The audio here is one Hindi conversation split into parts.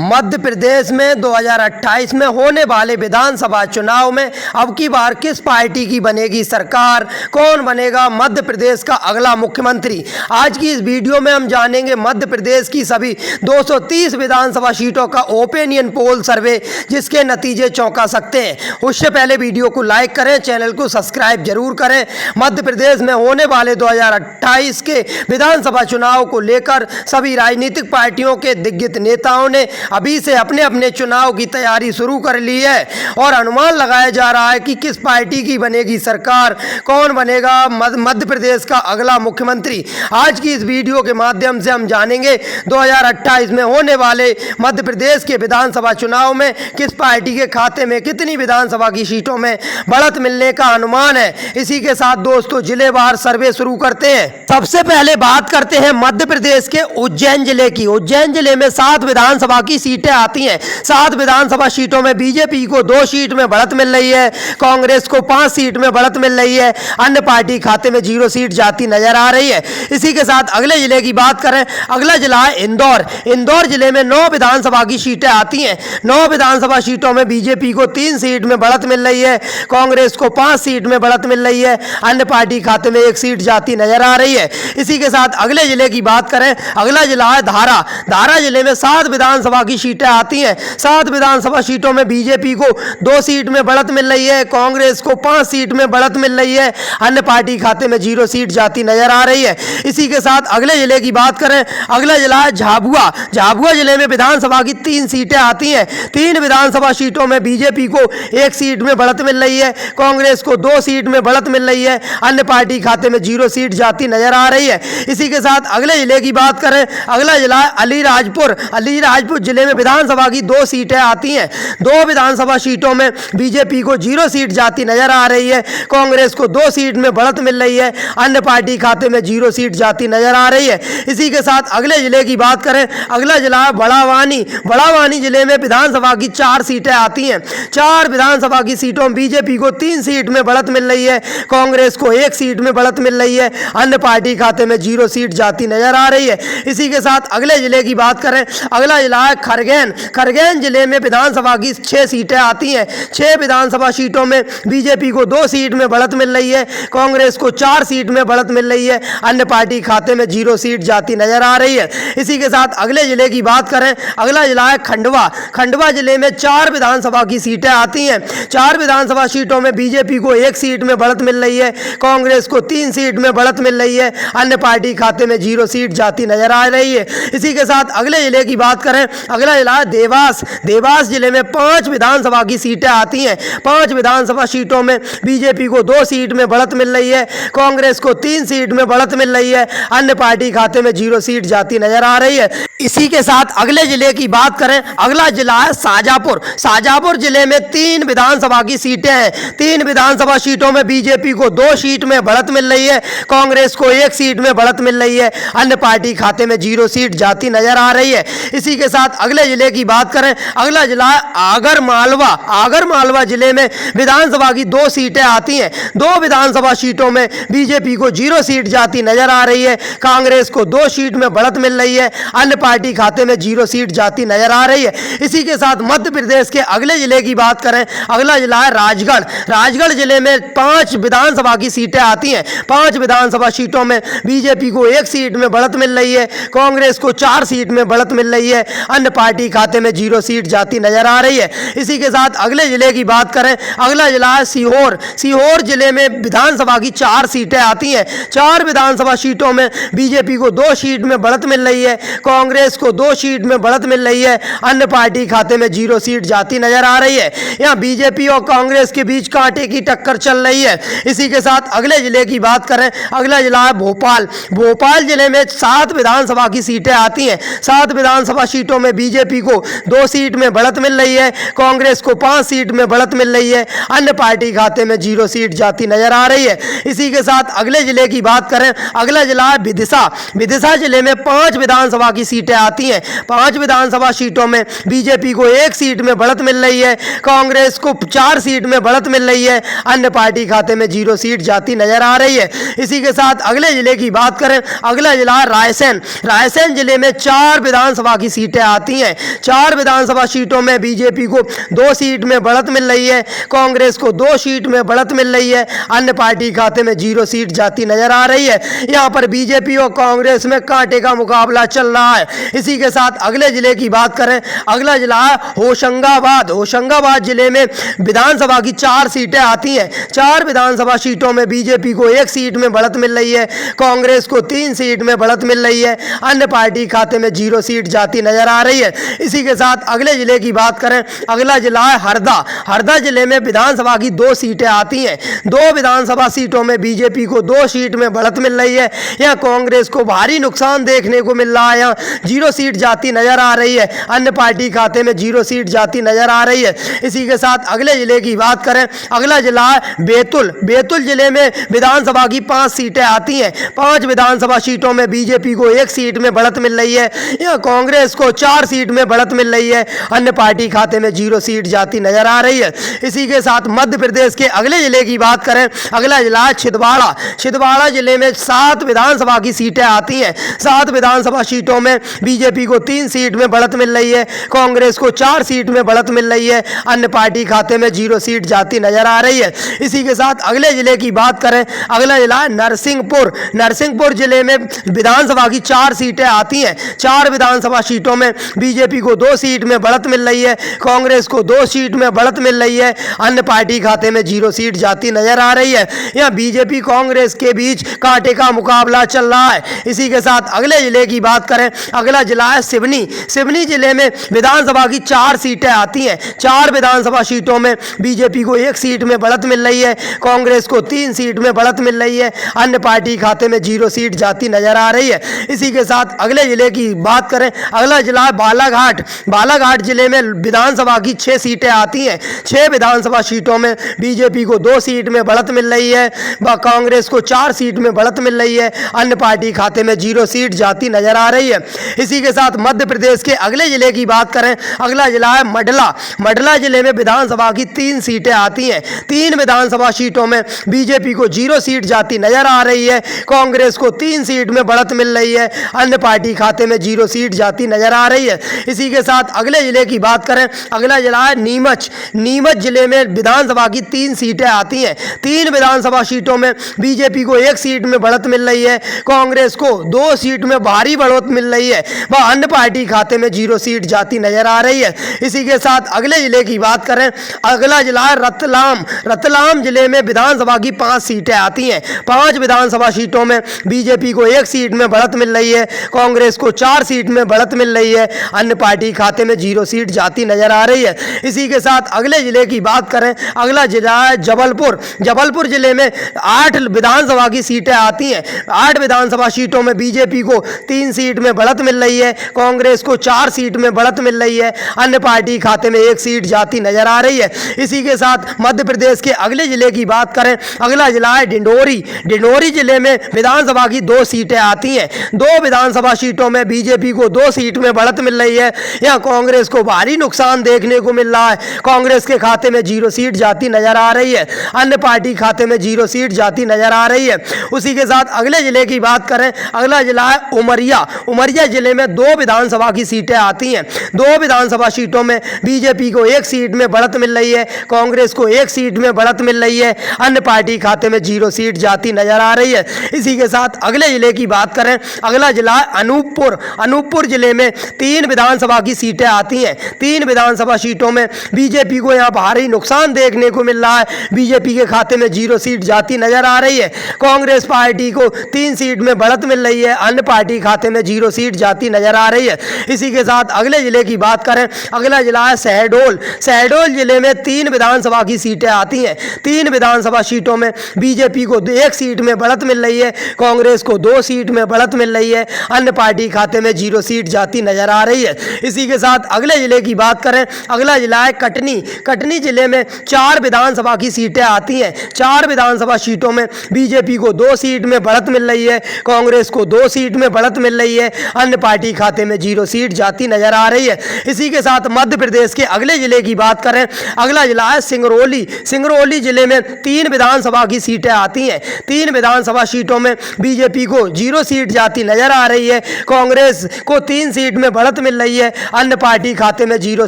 मध्य प्रदेश में 2028 में होने वाले विधानसभा चुनाव में अब की बार किस पार्टी की बनेगी सरकार, कौन बनेगा मध्य प्रदेश का अगला मुख्यमंत्री। आज की इस वीडियो में हम जानेंगे मध्य प्रदेश की सभी 230 विधानसभा सीटों का ओपिनियन पोल सर्वे, जिसके नतीजे चौंका सकते हैं। उससे पहले वीडियो को लाइक करें, चैनल को सब्सक्राइब जरूर करें। मध्य प्रदेश में होने वाले 2028 के विधानसभा चुनाव को लेकर सभी राजनीतिक पार्टियों के दिग्गज नेताओं ने अभी से अपने अपने चुनाव की तैयारी शुरू कर ली है और अनुमान लगाया जा रहा है कि किस पार्टी की बनेगी सरकार, कौन बनेगा मध्य प्रदेश का अगला मुख्यमंत्री। आज की इस वीडियो के माध्यम से हम जानेंगे 2028 में होने वाले मध्य प्रदेश के विधानसभा चुनाव में किस पार्टी के खाते में कितनी विधानसभा की सीटों में बढ़त मिलने का अनुमान है। इसी के साथ दोस्तों जिलेवार सर्वे शुरू करते हैं। सबसे पहले बात करते हैं मध्य प्रदेश के उज्जैन जिले की। उज्जैन जिले में 7 विधानसभा की सीटें आती हैं। 7 विधानसभा सीटों में बीजेपी को 2 सीट में बढ़त मिल रही है, कांग्रेस को 5 सीट में बढ़त मिल रही है, अन्य पार्टी खाते में 0 सीट जाती नजर आ रही है। इसी के साथ अगले जिले की बात करें, अगला जिला है इंदौर। इंदौर जिले में 9 विधानसभा की सीटें आती हैं। 9 विधानसभा सीटों में बीजेपी को 3 सीट में बढ़त मिल रही है, कांग्रेस को 5 सीट में बढ़त मिल रही है, अन्य पार्टी खाते में 1 सीट जाती नजर आ रही है। इसी के साथ अगले जिले की बात करें, अगला जिला है धारा। धारा जिले में 7 विधानसभा की सीटें आती हैं। 7 विधानसभा सीटों में बीजेपी को 2 सीट में बढ़त मिल रही है, कांग्रेस को 5 सीट में बढ़त मिल रही है, अन्य पार्टी खाते में 0 सीट जाती नजर आ रही है। इसी के साथ अगले जिले की बात करें, अगला जिला है झाबुआ। झाबुआ जिले में विधानसभा की 3 सीटें आती हैं। 3 विधानसभा सीटों में बीजेपी को 1 सीट में बढ़त मिल रही है, कांग्रेस को 2 सीट में बढ़त मिल रही है, अन्य पार्टी खाते में 0 सीट जाती नजर आ रही है। इसी के साथ अगले जिले की बात करें, अगला जिला है अलीराजपुर। अलीराजपुर जिले में विधानसभा की 2 सीटें आती हैं। 2 विधानसभा सीटों में बीजेपी को 0 सीट जाती नजर आ रही है, कांग्रेस को 2 सीट में बढ़त मिल रही है, अन्य पार्टी खाते में 0 सीट जाती नजर आ रही है। इसी के साथ अगले जिले की बात करें, अगला जिला है बड़ावानी। बड़ावानी जिले में विधानसभा की 4 सीटें आती हैं। 4 विधानसभा की सीटों में बीजेपी को 3 सीट में बढ़त मिल रही है, कांग्रेस को 1 सीट में बढ़त मिल रही है, अन्य पार्टी खाते में 0 सीट जाती नजर आ रही है। इसी के साथ अगले जिले की बात करें, अगला जिला है खरगोन। खरगोन जिले में विधानसभा की 6 सीटें आती हैं। 6 विधानसभा सीटों में बीजेपी को 2 सीट में बढ़त मिल रही है, कांग्रेस को 4 सीट में बढ़त मिल रही है, अन्य पार्टी खाते में 0 सीट जाती नजर आ रही है। इसी के साथ अगले जिले की बात करें, अगला जिला है खंडवा। खंडवा जिले में 4 विधानसभा की सीटें आती हैं। 4 विधानसभा सीटों में बीजेपी को 1 सीट में बढ़त मिल रही है, कांग्रेस को 3 सीट में बढ़त मिल रही है, अन्य पार्टी खाते में 0 सीट जाती नजर आ रही है। इसी के साथ अगले जिले की बात करें, अगला जिला है देवास। देवास जिले में 5 विधानसभा की सीटें आती हैं। 5 विधानसभा सीटों में बीजेपी को 2 सीट में बढ़त मिल रही है, कांग्रेस को 3 सीट में बढ़त मिल रही है, अन्य पार्टी खाते में 0 सीट जाती नजर आ रही है। इसी के साथ अगले जिले की बात करें, अगला जिला है शाजापुर। शाजापुर जिले में 3 विधानसभा की सीटें हैं। 3 विधानसभा सीटों में बीजेपी को 2 सीट में बढ़त मिल रही है, कांग्रेस को 1 सीट में बढ़त मिल रही है, अन्य पार्टी खाते में 0 सीट जाती नजर आ रही है। इसी के साथ अगले जिले की बात करें, अगला जिला है आगर मालवा। आगर मालवा जिले में विधानसभा की 2 सीटें आती हैं। 2 विधानसभा सीटों में बीजेपी को 0 सीट जाती नजर आ रही है, कांग्रेस को 2 सीट में बढ़त मिल रही है, अन्य पार्टी खाते में 0 सीट जाती नजर आ रही है। इसी के साथ मध्य प्रदेश के अगले जिले की बात करें, अगला जिला है राजगढ़। राजगढ़ जिले में 5 विधानसभा की सीटें आती हैं। 5 विधानसभा सीटों में बीजेपी को 1 सीट में बढ़त मिल रही है, कांग्रेस को 4 सीट में बढ़त मिल रही है, अन्य पार्टी खाते में 0 सीट जाती नजर आ रही है। इसी के साथ अगले जिले की बात करें, अगला जिला है सीहोर। सीहोर जिले में विधानसभा की 4 सीटें आती हैं। 4 विधानसभा सीटों में बीजेपी को 2 सीट में बढ़त मिल रही है, कांग्रेस को 2 सीट में बढ़त मिल रही है, अन्य पार्टी खाते में 0 सीट जाती नजर आ रही है। यहाँ बीजेपी और कांग्रेस के बीच कांटे की टक्कर चल रही है। इसी के साथ अगले जिले की बात करें, अगला जिला है भोपाल। भोपाल जिले में 7 विधानसभा की सीटें आती हैं। 7 विधानसभा सीटों में बीजेपी को 2 सीट में बढ़त मिल रही है, कांग्रेस को 5 सीट में बढ़त मिल रही है, अन्य पार्टी खाते में 0 सीट जाती नजर आ रही है। इसी के साथ अगले जिले की बात करें, अगला जिला है विदिशा। विदिशा जिले में 5 विधानसभा की सीटें आती हैं। 5 विधानसभा सीटों में बीजेपी को 1 सीट में बढ़त मिल रही है, कांग्रेस को 4 सीट में बढ़त मिल रही है, अन्य पार्टी खाते में 0 सीट जाती नजर आ रही है। इसी के साथ अगले जिले की बात करें, अगला जिला है रायसेन। रायसेन जिले में 4 विधानसभा की सीटें आती आती हैं। 4 विधानसभा सीटों में बीजेपी को 2 सीट में बढ़त मिल रही है, कांग्रेस को 2 सीट में बढ़त मिल रही है, अन्य पार्टी खाते में 0 सीट जाती नजर आ रही है। यहाँ पर बीजेपी और कांग्रेस में कांटे का मुकाबला चल रहा है। इसी के साथ अगले जिले की बात करें, अगला जिला है होशंगाबाद। होशंगाबाद जिले में विधानसभा की 4 सीटें आती हैं। 4 विधानसभा सीटों में बीजेपी को 1 सीट में बढ़त मिल रही है, कांग्रेस को 3 सीट में बढ़त मिल रही है, अन्य पार्टी खाते में 0 सीट जाती नजर आ रही है। इसी के साथ अगले जिले की बात करें, अगला जिला है हरदा। हरदा जिले में विधानसभा की 2 सीटें आती हैं। 2 विधानसभा सीटों में बीजेपी को 2 सीट में बढ़त मिल रही है, यहाँ कांग्रेस को भारी नुकसान देखने को मिल रहा है, यहाँ 0 सीट जाती नजर आ रही है, अन्य पार्टी खाते में 0 सीट जाती नजर आ रही है। इसी के साथ अगले जिले की बात करें, अगला जिला है बैतूल। बैतूल जिले में विधानसभा की 5 सीटें आती हैं। 5 विधानसभा सीटों में बीजेपी को 1 सीट में बढ़त मिल रही है, यहाँ कांग्रेस को 4 सीट में बढ़त मिल रही है, अन्य पार्टी खाते में 0 सीट जाती नजर आ रही है। इसी के साथ मध्य प्रदेश के अगले जिले की बात करें, अगला जिला है छिंदवाड़ा। छिंदवाड़ा जिले में 7 विधानसभा की सीटें आती हैं। 7 विधानसभा सीटों में बीजेपी को 3 सीट में बढ़त मिल रही है, कांग्रेस को 4 सीट में बढ़त मिल रही है, अन्य पार्टी खाते में 0 सीट जाती नजर आ रही है। इसी के साथ अगले जिले की बात करें, अगला जिला है नरसिंहपुर। नरसिंहपुर जिले में विधानसभा की 4 सीटें आती हैं। 4 विधानसभा सीटों में बीजेपी को 2 सीट में बढ़त मिल रही है, कांग्रेस को 2 सीट में बढ़त मिल रही है, अन्य पार्टी खाते में 0 सीट जाती नजर आ रही है। यहाँ बीजेपी कांग्रेस के बीच कांटे का मुकाबला चल रहा है। इसी के साथ अगले जिले की बात करें, अगला जिला है सिवनी। सिवनी जिले में विधानसभा की 4 सीटें आती हैं। 4 विधानसभा सीटों में बीजेपी को 1 सीट में बढ़त मिल रही है, कांग्रेस को 3 सीट में बढ़त मिल रही है, अन्य पार्टी खाते में 0 सीट जाती नजर आ रही है। इसी के साथ अगले जिले की बात करें, अगला जिला है बालाघाट। बालाघाट जिले में विधानसभा की 6 सीटें आती हैं। 6 विधानसभा सीटों में बीजेपी को 2 सीट में बढ़त मिल रही है, कांग्रेस को 4 सीट में बढ़त मिल रही है, अन्य पार्टी खाते में 0 सीट जाती नजर आ रही है। इसी के साथ मध्य प्रदेश के अगले जिले की बात करें, अगला जिला है मंडला। मंडला जिले में विधानसभा की 3 सीटें आती हैं। 3 विधानसभा सीटों में बीजेपी को 0 सीट जाती नजर आ रही है, कांग्रेस को 3 सीट में बढ़त मिल रही है, अन्य पार्टी खाते में 0 सीट जाती नजर आ रही है। इसी के साथ अगले जिले की बात करें, अगला जिला है नीमच। नीमच जिले में विधानसभा की 3 सीटें आती हैं। 3 विधानसभा सीटों में बीजेपी को 1 सीट में बढ़त मिल रही है, कांग्रेस को 2 सीट में भारी बढ़त मिल रही है, वह अन्य पार्टी खाते में 0 सीट जाती नजर आ रही है। इसी के साथ अगले जिले की बात करें, अगला जिला है रतलाम। रतलाम जिले में विधानसभा की 5 सीटें आती हैं। 5 विधानसभा सीटों में बीजेपी को 1 सीट में बढ़त मिल रही है, कांग्रेस को 4 सीट में बढ़त मिल रही है, अन्य पार्टी खाते में 0 सीट जाती नजर आ रही है। इसी के साथ अगले जिले की बात करें, अगला जिला है जबलपुर। जबलपुर जिले में 8 विधानसभा की सीटें आती हैं। 8 विधानसभा सीटों में बीजेपी को 3 सीट में बढ़त मिल रही है, कांग्रेस को 4 सीट में बढ़त मिल रही है, अन्य पार्टी खाते में 1 सीट जाती नजर आ रही है। इसी के साथ मध्य प्रदेश के अगले जिले की बात करें, अगला जिला है डिंडोरी। डिंडोरी जिले में विधानसभा की 2 सीटें आती हैं। 2 विधानसभा सीटों में बीजेपी को 2 सीट में बढ़त मिल रही है, यहाँ कांग्रेस को भारी नुकसान देखने को मिल रहा है, कांग्रेस के खाते में 0 सीट जाती नजर आ रही है, अन्य पार्टी खाते में 0 सीट जाती नजर आ रही है। उसी के साथ अगले जिले की बात करें, अगला जिला है उमरिया। उमरिया जिले में 2 विधानसभा की सीटें आती हैं। 2 विधानसभा सीटों में बीजेपी को 1 सीट में बढ़त मिल रही है, कांग्रेस को 1 सीट में बढ़त मिल रही है, अन्य पार्टी खाते में 0 सीट जाती नजर आ रही है। इसी के साथ अगले जिले की बात करें, अगला जिला है अनूपपुर। अनूपपुर जिले में 3 विधानसभा की सीटें आती हैं। 3 विधानसभा सीटों में बीजेपी को यहाँ भारी नुकसान देखने को मिल रहा है, बीजेपी के खाते में 0 सीट जाती नजर आ रही है, कांग्रेस पार्टी को 3 सीट में बढ़त मिल रही है, अन्य पार्टी खाते में 0 सीट जाती नजर आ रही है। इसी के साथ अगले जिले की बात करें, अगला जिला है शहडोल। शहडोल जिले में 3 विधानसभा की सीटें आती हैं। 3 विधानसभा सीटों में बीजेपी को 1 सीट में बढ़त मिल रही है, कांग्रेस को 2 सीट में बढ़त मिल रही है, अन्य पार्टी खाते में 0 सीट जाती नजर आ रही है। इसी के साथ अगले जिले की बात करें, अगला जिला है कटनी। कटनी जिले में 4 विधानसभा की सीटें आती हैं। 4 विधानसभा सीटों में बीजेपी को 2 सीट में बढ़त मिल रही है, कांग्रेस को 2 सीट में बढ़त मिल रही है, अन्य पार्टी खाते में 0 सीट जाती नजर आ रही है। इसी के साथ मध्य प्रदेश के अगले जिले की बात करें, अगला जिला है सिंगरौली। सिंगरौली जिले में 3 विधानसभा की सीटें आती हैं। 3 विधानसभा सीटों में बीजेपी को 0 सीट जाती नजर आ रही है, कांग्रेस को 3 सीट में बढ़त मिल रही है, अन्य पार्टी खाते में 0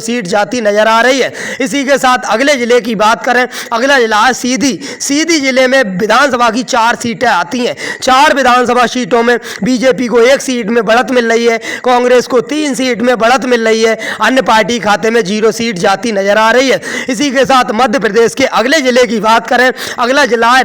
सीट जाती नजर आ रही है। इसी के साथ अगले जिले की बात करें, अगला जिला है सीधी जिले में विधानसभा की 4 सीटें आती हैं। 4 विधानसभा सीटों में बीजेपी को 1 सीट में बढ़त मिल रही है, कांग्रेस को 3 सीट में बढ़त मिल रही है, अन्य पार्टी खाते में 0 सीट जाती नजर आ रही है। इसी के साथ मध्य प्रदेश के अगले जिले की बात करें, अगला जिला है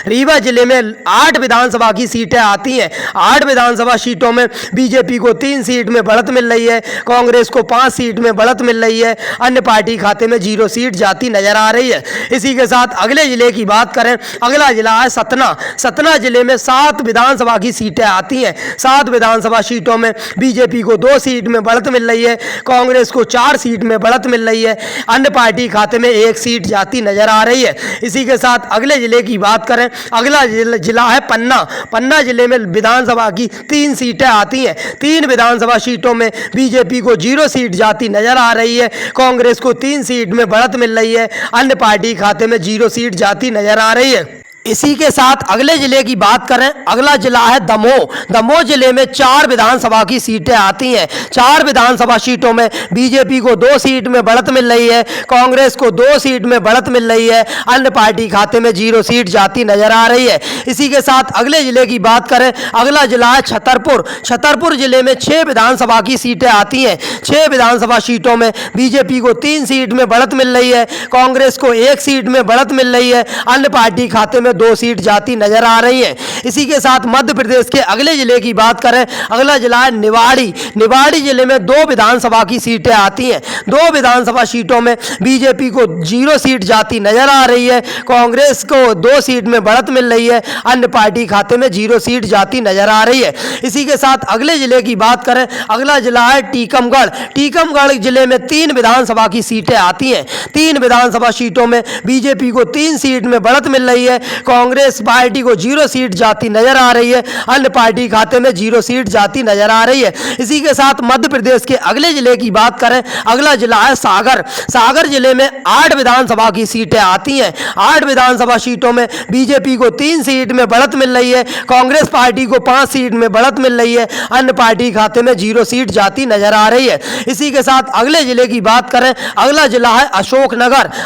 रीवा जिले में 8 विधानसभा की सीटें आती हैं। 8 विधानसभा सीटों में बीजेपी को 3 सीट में बढ़त मिल रही है, कांग्रेस को 5 सीट में बढ़त मिल रही है, अन्य पार्टी खाते में 0 सीट जाती नजर आ रही है। इसी के साथ अगले जिले की बात करें, अगला जिला है सतना जिले में 7 विधानसभा की सीटें आती हैं। 7 विधानसभा सीटों में बीजेपी को 2 सीट में बढ़त मिल रही है, कांग्रेस को 4 सीट में बढ़त मिल रही है, अन्य पार्टी खाते में 1 सीट जाती नजर आ रही है। इसी के साथ अगले जिले की बात करें, अगला जिला है पन्ना जिले में विधानसभा की 3 सीटें आती हैं। 3 विधानसभा सीटों में बीजेपी को 0 सीट जाती नजर आ रही है, कांग्रेस को 3 सीट में बढ़त मिल रही है, अन्य पार्टी खाते में 0 सीट जाती नजर आ रही है। इसी के साथ अगले जिले की बात करें, अगला जिला है दमोह जिले में 4 विधानसभा की सीटें आती हैं। 4 विधानसभा सीटों में बीजेपी को 2 सीट में बढ़त मिल रही है, कांग्रेस को 2 सीट में बढ़त मिल रही है, अन्य पार्टी खाते में 0 सीट जाती नजर आ रही है। इसी के साथ अगले जिले की बात करें, अगला जिला है छतरपुर जिले में 6 विधानसभा की सीटें आती हैं। 6 विधानसभा सीटों में बीजेपी को 3 सीट में बढ़त मिल रही है, कांग्रेस को 1 सीट में बढ़त मिल रही है, अन्य पार्टी खाते में 2 सीट जाती नजर आ रही है। इसी के साथ मध्य प्रदेश के अगले जिले की बात करें, अगला जिला है निवाड़ी जिले में 2 विधानसभा की सीटें आती हैं। 2 विधानसभा सीटों में बीजेपी को 0 सीट जाती नजर आ रही है, कांग्रेस को 2 सीट में बढ़त मिल रही है, अन्य पार्टी खाते में 0 सीट जाती नजर आ रही है। इसी के साथ अगले जिले की बात करें, अगला जिला है टीकमगढ़ जिले में 3 विधानसभा की सीटें आती हैं। 3 विधानसभा सीटों में बीजेपी को 3 सीट में बढ़त मिल रही है, कांग्रेस पार्टी को 0 सीट जाती नजर आ रही है, अन्य पार्टी खाते में 0 सीट जाती नजर आ रही है। इसी के साथ मध्य प्रदेश के अगले जिले की बात करें, अगला जिला है सागर जिले में 8 विधानसभा की सीटें आती हैं। 8 विधानसभा सीटों में बीजेपी को 3 सीट में बढ़त मिल रही है, कांग्रेस पार्टी को 5 सीट में बढ़त मिल रही है, अन्य पार्टी खाते में 0 सीट जाती नजर आ रही है। इसी के साथ अगले जिले की बात करें, अगला जिला है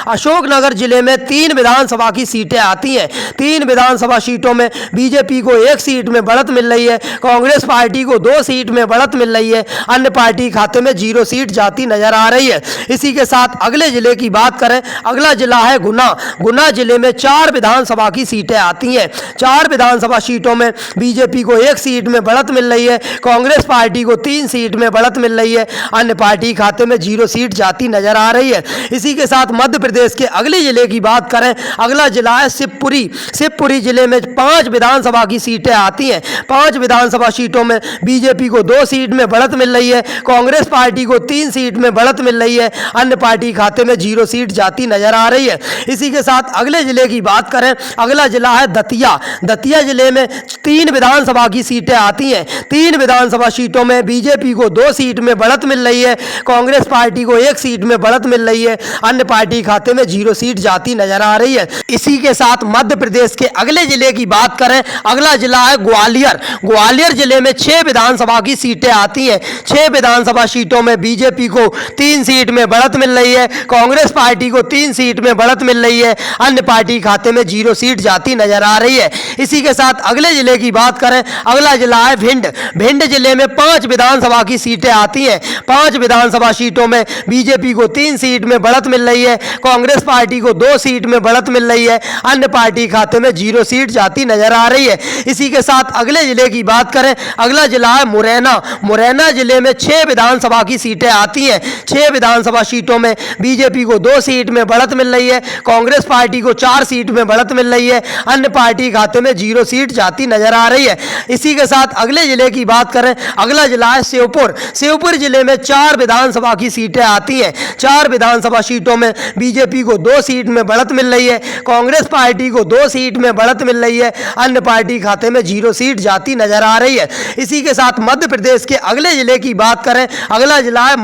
अशोकनगर जिले में 3 विधानसभा की सीटें आती हैं। 3 विधानसभा सीटों में बीजेपी को 1 सीट में बढ़त मिल रही है, कांग्रेस पार्टी को 2 सीट में बढ़त मिल रही है, अन्य पार्टी खाते में 0 सीट जाती नजर आ रही है। इसी के साथ अगले जिले की बात करें, अगला जिला है गुना जिले में 4 विधानसभा की सीटें आती हैं। 4 विधानसभा सीटों में बीजेपी को 1 सीट में बढ़त मिल रही है, कांग्रेस पार्टी को 3 सीट में बढ़त मिल रही है, अन्य पार्टी खाते में 0 सीट जाती नजर आ रही है। इसी के साथ मध्य प्रदेश के अगले जिले की बात करें, अगला जिला है शिवपुरी जिले में 5 विधानसभा की सीटें आती हैं। 5 विधानसभा सीटों में बीजेपी को 2 सीट में बढ़त मिल रही है, कांग्रेस पार्टी को 3 सीट में बढ़त मिल रही है, अन्य पार्टी खाते में 0 सीट जाती नजर आ रही है। इसी के साथ अगले जिले की बात करें, अगला जिला है दतिया जिले में 3 विधानसभा की सीटें आती हैं। 3 विधानसभा सीटों में बीजेपी को 2 सीट में बढ़त मिल रही है, कांग्रेस पार्टी को 1 सीट में बढ़त मिल रही है, अन्य पार्टी खाते में 0 सीट जाती नजर आ रही है। इसी के साथ मध्य प्रदेश के अगले जिले की बात करें, अगला जिला है ग्वालियर जिले में 6 विधानसभा की सीटें आती हैं। 6 विधानसभा सीटों में बीजेपी को 3 सीट में बढ़त मिल रही है, कांग्रेस पार्टी को 3 सीट में बढ़त मिल रही है, अन्य पार्टी खाते में 0 सीट जाती नजर आ रही है। इसी के साथ अगले जिले की बात करें, अगला जिला है भिंड जिले में 5 विधानसभा की सीटें आती हैं। 5 विधानसभा सीटों में बीजेपी को 3 सीट में बढ़त मिल रही है, कांग्रेस पार्टी को 2 सीट में बढ़त मिल रही है, अन्य पार्टी खाते में 0 सीट जाती नजर आ रही है। इसी के साथ अगले जिले की बात करें, अगला जिला है मुरैना जिले में 6 विधानसभा की सीटें आती हैं। 6 विधानसभा सीटों में बीजेपी को 2 सीट में बढ़त मिल रही है, कांग्रेस पार्टी को 4 सीट में बढ़त मिल रही है, अन्य पार्टी खाते में 0 सीट जाती नजर आ रही है। इसी के साथ अगले जिले की बात करें, अगला जिला है शिवपुर जिले में 4 विधानसभा की सीटें आती हैं। 4 विधानसभा सीटों में बीजेपी को 2 सीट में बढ़त मिल रही है, कांग्रेस पार्टी को 2 सीट में बढ़त मिल रही है, अन्य पार्टी खाते में 0 सीट जाती नजर आ रही है। इसी के साथ मध्य प्रदेश के अगले जिले की बात करें, अगला जिला है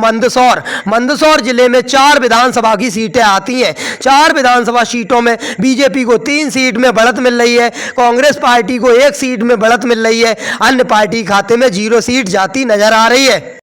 मंदसौर जिले में 4 विधानसभा की सीटें आती हैं। 4 विधानसभा सीटों में बीजेपी को 3 सीट में बढ़त मिल रही है, कांग्रेस पार्टी को 1 सीट में बढ़त मिल रही है, अन्य पार्टी खाते में 0 सीट जाती नजर आ रही है।